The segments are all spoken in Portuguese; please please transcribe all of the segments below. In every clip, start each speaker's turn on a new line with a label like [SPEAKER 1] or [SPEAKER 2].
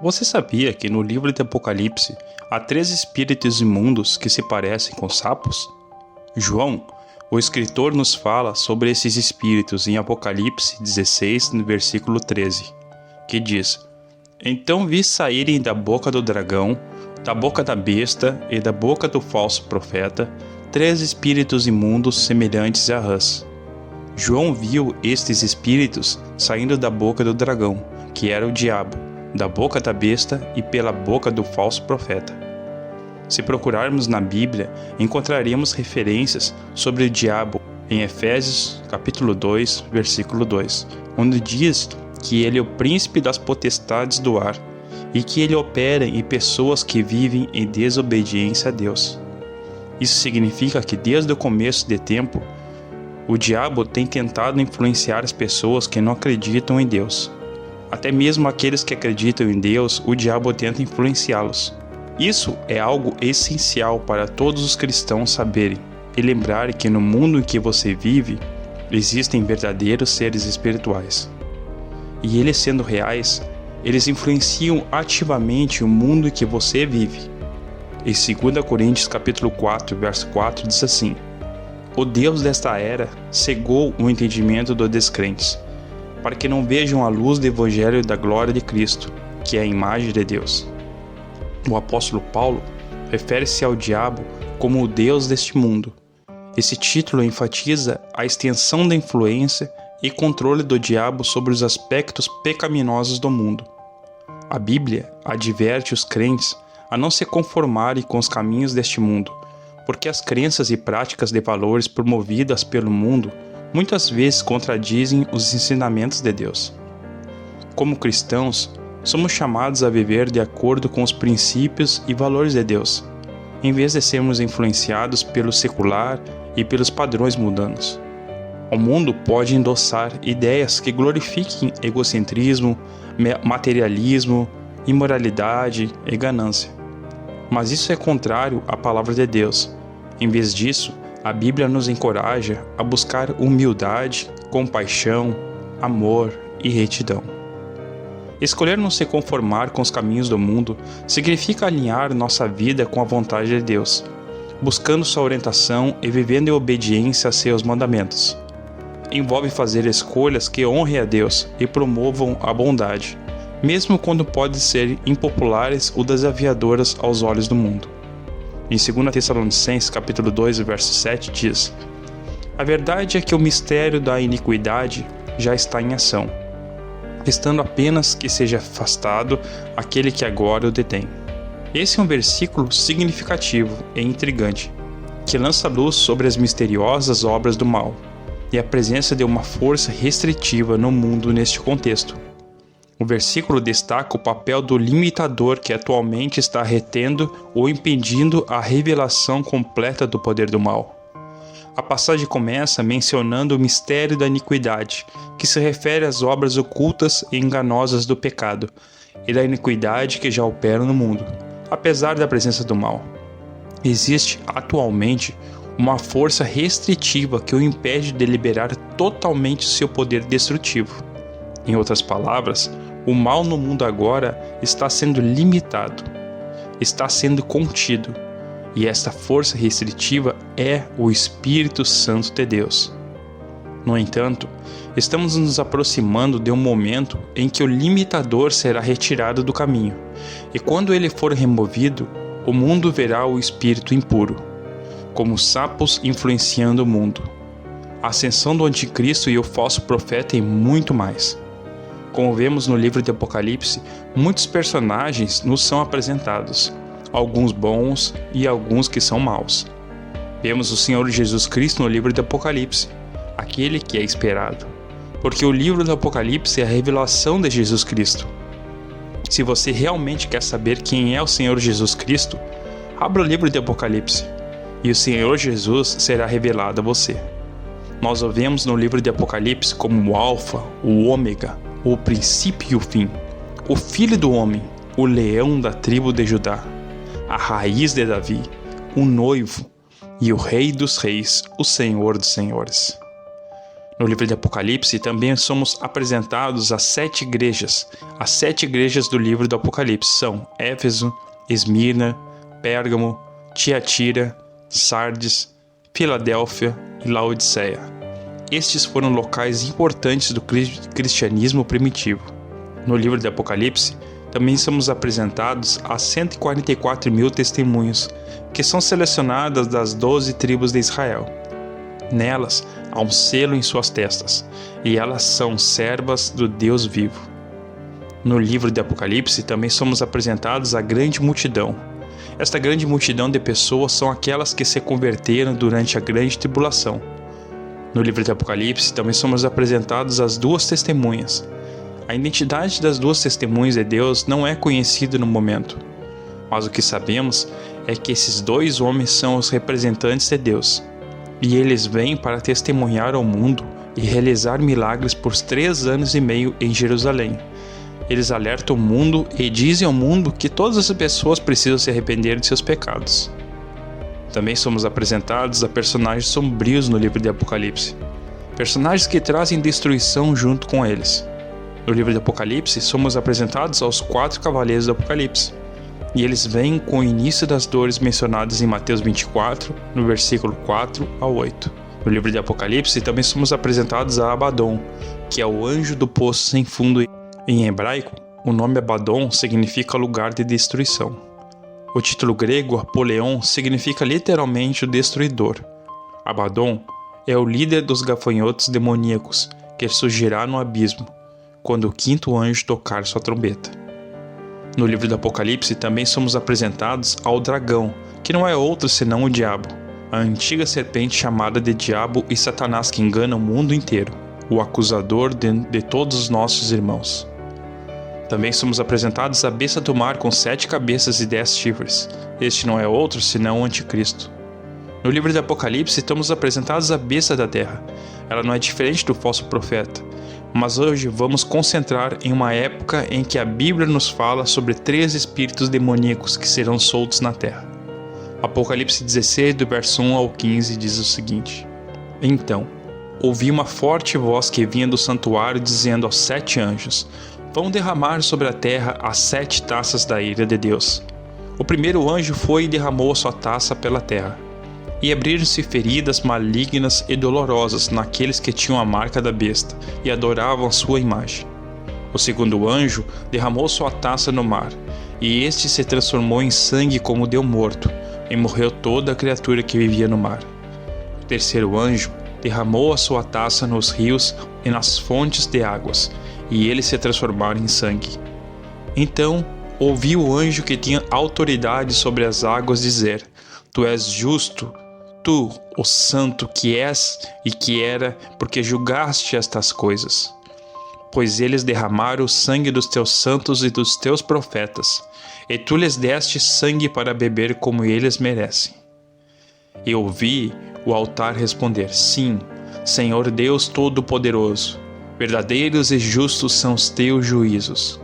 [SPEAKER 1] Você sabia que no livro de Apocalipse há 3 espíritos imundos que se parecem com sapos? João, o escritor, nos fala sobre esses espíritos em Apocalipse 16, no versículo 13, que diz: Então vi saírem da boca do dragão, da boca da besta e da boca do falso profeta 3 espíritos imundos semelhantes a rãs. João viu estes espíritos saindo da boca do dragão, que era o diabo, da boca da besta e pela boca do falso profeta. Se procurarmos na Bíblia, encontraremos referências sobre o diabo em Efésios capítulo 2, versículo 2, onde diz que ele é o príncipe das potestades do ar e que ele opera em pessoas que vivem em desobediência a Deus. Isso significa que desde o começo de tempo, o diabo tem tentado influenciar as pessoas que não acreditam em Deus. Até mesmo aqueles que acreditam em Deus, o diabo tenta influenciá-los. Isso é algo essencial para todos os cristãos saberem e lembrarem que no mundo em que você vive, existem verdadeiros seres espirituais. E eles sendo reais, eles influenciam ativamente o mundo em que você vive. Em 2 Coríntios capítulo 4, verso 4 diz assim: O Deus desta era cegou o entendimento dos descrentes, para que não vejam a luz do Evangelho da glória de Cristo, que é a imagem de Deus. O apóstolo Paulo refere-se ao diabo como o Deus deste mundo. Esse título enfatiza a extensão da influência e controle do diabo sobre os aspectos pecaminosos do mundo. A Bíblia adverte os crentes a não se conformarem com os caminhos deste mundo, porque as crenças e práticas de valores promovidas pelo mundo muitas vezes contradizem os ensinamentos de Deus. Como cristãos, somos chamados a viver de acordo com os princípios e valores de Deus, em vez de sermos influenciados pelo secular e pelos padrões mundanos. O mundo pode endossar ideias que glorifiquem egocentrismo, materialismo, imoralidade e ganância. Mas isso é contrário à palavra de Deus. Em vez disso, a Bíblia nos encoraja a buscar humildade, compaixão, amor e retidão. Escolher não se conformar com os caminhos do mundo significa alinhar nossa vida com a vontade de Deus, buscando sua orientação e vivendo em obediência a seus mandamentos. Envolve fazer escolhas que honrem a Deus e promovam a bondade, mesmo quando podem ser impopulares ou desafiadoras aos olhos do mundo. Em 2 Tessalonicenses capítulo 2, verso 7 diz: A verdade é que o mistério da iniquidade já está em ação, restando apenas que seja afastado aquele que agora o detém. Esse é um versículo significativo e intrigante, que lança luz sobre as misteriosas obras do mal e a presença de uma força restritiva no mundo neste contexto. O versículo destaca o papel do limitador que atualmente está retendo ou impedindo a revelação completa do poder do mal. A passagem começa mencionando o mistério da iniquidade, que se refere às obras ocultas e enganosas do pecado e da iniquidade que já opera no mundo, apesar da presença do mal. Existe atualmente uma força restritiva que o impede de liberar totalmente seu poder destrutivo. Em outras palavras, o mal no mundo agora está sendo limitado, está sendo contido, e esta força restritiva é o Espírito Santo de Deus. No entanto, estamos nos aproximando de um momento em que o limitador será retirado do caminho, e quando ele for removido, o mundo verá o espírito impuro, como sapos influenciando o mundo, a ascensão do anticristo e o falso profeta e muito mais. Como vemos no livro de Apocalipse, muitos personagens nos são apresentados, alguns bons e alguns que são maus. Vemos o Senhor Jesus Cristo no livro de Apocalipse, aquele que é esperado, porque o livro do Apocalipse é a revelação de Jesus Cristo. Se você realmente quer saber quem é o Senhor Jesus Cristo, abra o livro de Apocalipse, e o Senhor Jesus será revelado a você. Nós o vemos no livro de Apocalipse como o Alfa, o Ômega, o princípio e o fim, o Filho do Homem, o leão da tribo de Judá, a raiz de Davi, o noivo e o Rei dos Reis, o Senhor dos Senhores. No livro de Apocalipse também somos apresentados às 7 igrejas. As 7 igrejas do livro do Apocalipse são Éfeso, Esmirna, Pérgamo, Tiatira, Sardes, Filadélfia e Laodiceia. Estes foram locais importantes do cristianismo primitivo. No livro de Apocalipse também somos apresentados a 144.000 testemunhos, que são selecionadas das 12 tribos de Israel. Nelas há um selo em suas testas, e elas são servas do Deus vivo. No livro de Apocalipse também somos apresentados à grande multidão. Esta grande multidão de pessoas são aquelas que se converteram durante a grande tribulação. No livro de Apocalipse também somos apresentados às 2 testemunhas. A identidade das 2 testemunhas de Deus não é conhecida no momento, mas o que sabemos é que esses 2 homens são os representantes de Deus. E eles vêm para testemunhar ao mundo e realizar milagres por 3 anos e meio em Jerusalém. Eles alertam o mundo e dizem ao mundo que todas as pessoas precisam se arrepender de seus pecados. Também somos apresentados a personagens sombrios no livro de Apocalipse. Personagens que trazem destruição junto com eles. No livro de Apocalipse somos apresentados aos 4 cavaleiros do Apocalipse. E eles vêm com o início das dores mencionadas em Mateus 24, no versículo 4 a 8. No livro de Apocalipse também somos apresentados a Abaddon, que é o anjo do poço sem fundo. Em hebraico, o nome Abaddon significa lugar de destruição. O título grego Apoleon significa literalmente o destruidor. Abaddon é o líder dos gafanhotos demoníacos, que surgirá no abismo, quando o 5º anjo tocar sua trombeta. No livro do Apocalipse também somos apresentados ao dragão, que não é outro senão o diabo, a antiga serpente chamada de Diabo e Satanás, que engana o mundo inteiro, o acusador de todos os nossos irmãos. Também somos apresentados à besta do mar com 7 cabeças e 10 chifres. Este não é outro senão o anticristo. No livro de Apocalipse estamos apresentados à besta da terra. Ela não é diferente do falso profeta. Mas hoje vamos concentrar em uma época em que a Bíblia nos fala sobre 3 espíritos demoníacos que serão soltos na terra. Apocalipse 16, do verso 1 ao 15, diz o seguinte: Então, ouvi uma forte voz que vinha do santuário dizendo aos 7 anjos: Vão derramar sobre a terra as 7 taças da ira de Deus. O primeiro anjo foi e derramou a sua taça pela terra. E abriram-se feridas malignas e dolorosas naqueles que tinham a marca da besta e adoravam a sua imagem. O segundo anjo derramou sua taça no mar, e este se transformou em sangue como de um morto, e morreu toda a criatura que vivia no mar. O terceiro anjo derramou a sua taça nos rios e nas fontes de águas, e eles se transformaram em sangue. Então ouvi o anjo que tinha autoridade sobre as águas dizer: Tu és justo, tu, o santo que és e que era, porque julgaste estas coisas. Pois eles derramaram o sangue dos teus santos e dos teus profetas, e tu lhes deste sangue para beber como eles merecem. E ouvi o altar responder: Sim, Senhor Deus Todo-Poderoso, verdadeiros e justos são os teus juízos.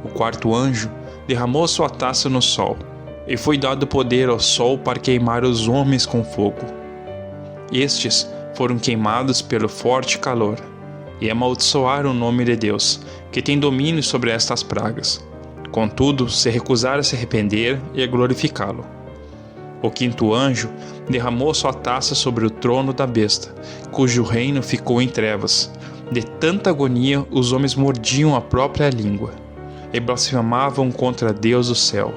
[SPEAKER 1] O quarto anjo derramou sua taça no sol, e foi dado poder ao sol para queimar os homens com fogo. Estes foram queimados pelo forte calor, e amaldiçoaram o nome de Deus, que tem domínio sobre estas pragas. Contudo, se recusaram a se arrepender e a glorificá-lo. O quinto anjo derramou sua taça sobre o trono da besta, cujo reino ficou em trevas. De tanta agonia, os homens mordiam a própria língua, e blasfemavam contra Deus do céu,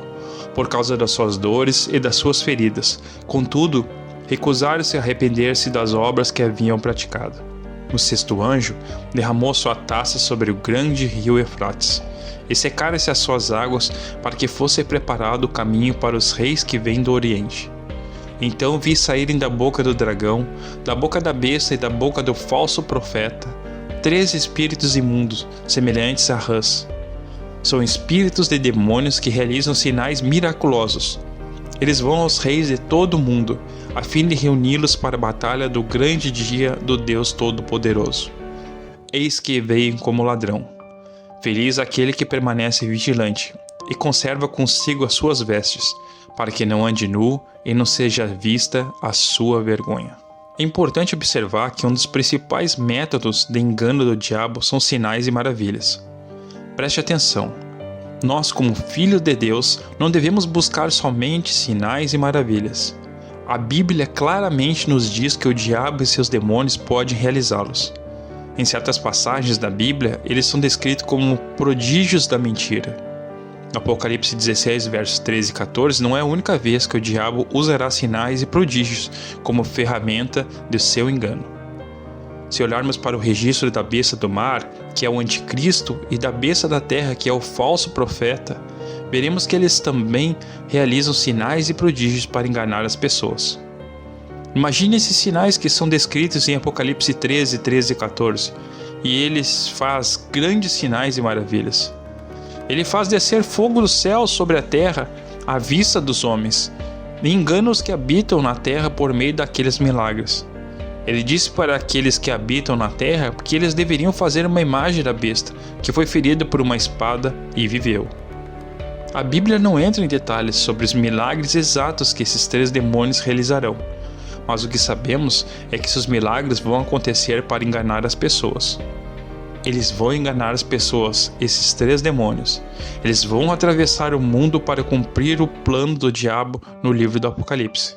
[SPEAKER 1] por causa das suas dores e das suas feridas. Contudo, recusaram-se a arrepender-se das obras que haviam praticado. O sexto anjo derramou sua taça sobre o grande rio Eufrates, e secaram-se as suas águas para que fosse preparado o caminho para os reis que vêm do Oriente. Então vi saírem da boca do dragão, da boca da besta e da boca do falso profeta 3 espíritos imundos, semelhantes a rãs. São espíritos de demônios que realizam sinais miraculosos. Eles vão aos reis de todo o mundo, a fim de reuni-los para a batalha do grande dia do Deus Todo-Poderoso. Eis que veio como ladrão. Feliz aquele que permanece vigilante e conserva consigo as suas vestes, para que não ande nu e não seja vista a sua vergonha. É importante observar que um dos principais métodos de engano do diabo são sinais e maravilhas. Preste atenção. Nós, como filhos de Deus, não devemos buscar somente sinais e maravilhas. A Bíblia claramente nos diz que o diabo e seus demônios podem realizá-los. Em certas passagens da Bíblia, eles são descritos como prodígios da mentira. No Apocalipse 16, versos 13 e 14, não é a única vez que o diabo usará sinais e prodígios como ferramenta de seu engano. Se olharmos para o registro da besta do mar, que é o anticristo, e da besta da terra, que é o falso profeta, veremos que eles também realizam sinais e prodígios para enganar as pessoas. Imagine esses sinais que são descritos em Apocalipse 13, 13 e 14, e eles faz grandes sinais e maravilhas. Ele faz descer fogo do céu sobre a terra à vista dos homens, e engana os que habitam na terra por meio daqueles milagres. Ele disse para aqueles que habitam na terra que eles deveriam fazer uma imagem da besta, que foi ferida por uma espada e viveu. A Bíblia não entra em detalhes sobre os milagres exatos que esses 3 demônios realizarão, mas o que sabemos é que seus milagres vão acontecer para enganar as pessoas. Eles vão enganar as pessoas, esses 3 demônios. Eles vão atravessar o mundo para cumprir o plano do diabo no livro do Apocalipse.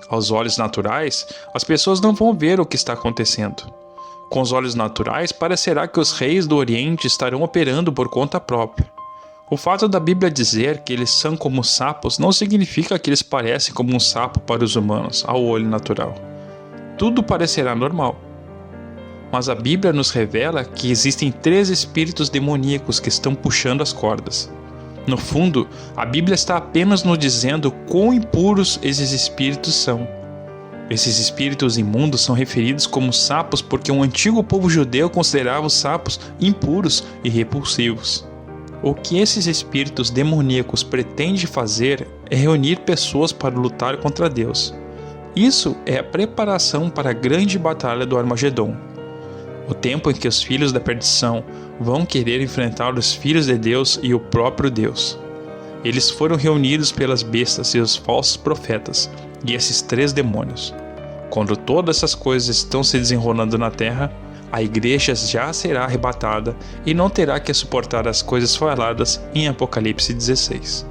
[SPEAKER 1] Aos olhos naturais, as pessoas não vão ver o que está acontecendo. Com os olhos naturais, parecerá que os reis do Oriente estarão operando por conta própria. O fato da Bíblia dizer que eles são como sapos não significa que eles parecem como um sapo para os humanos, ao olho natural. Tudo parecerá normal. Mas a Bíblia nos revela que existem 3 espíritos demoníacos que estão puxando as cordas. No fundo, a Bíblia está apenas nos dizendo quão impuros esses espíritos são. Esses espíritos imundos são referidos como sapos porque um antigo povo judeu considerava os sapos impuros e repulsivos. O que esses espíritos demoníacos pretendem fazer é reunir pessoas para lutar contra Deus. Isso é a preparação para a grande batalha do Armagedon. O tempo em que os filhos da perdição vão querer enfrentar os filhos de Deus e o próprio Deus. Eles foram reunidos pelas bestas e os falsos profetas, e esses 3 demônios. Quando todas essas coisas estão se desenrolando na terra, a igreja já será arrebatada e não terá que suportar as coisas faladas em Apocalipse 16.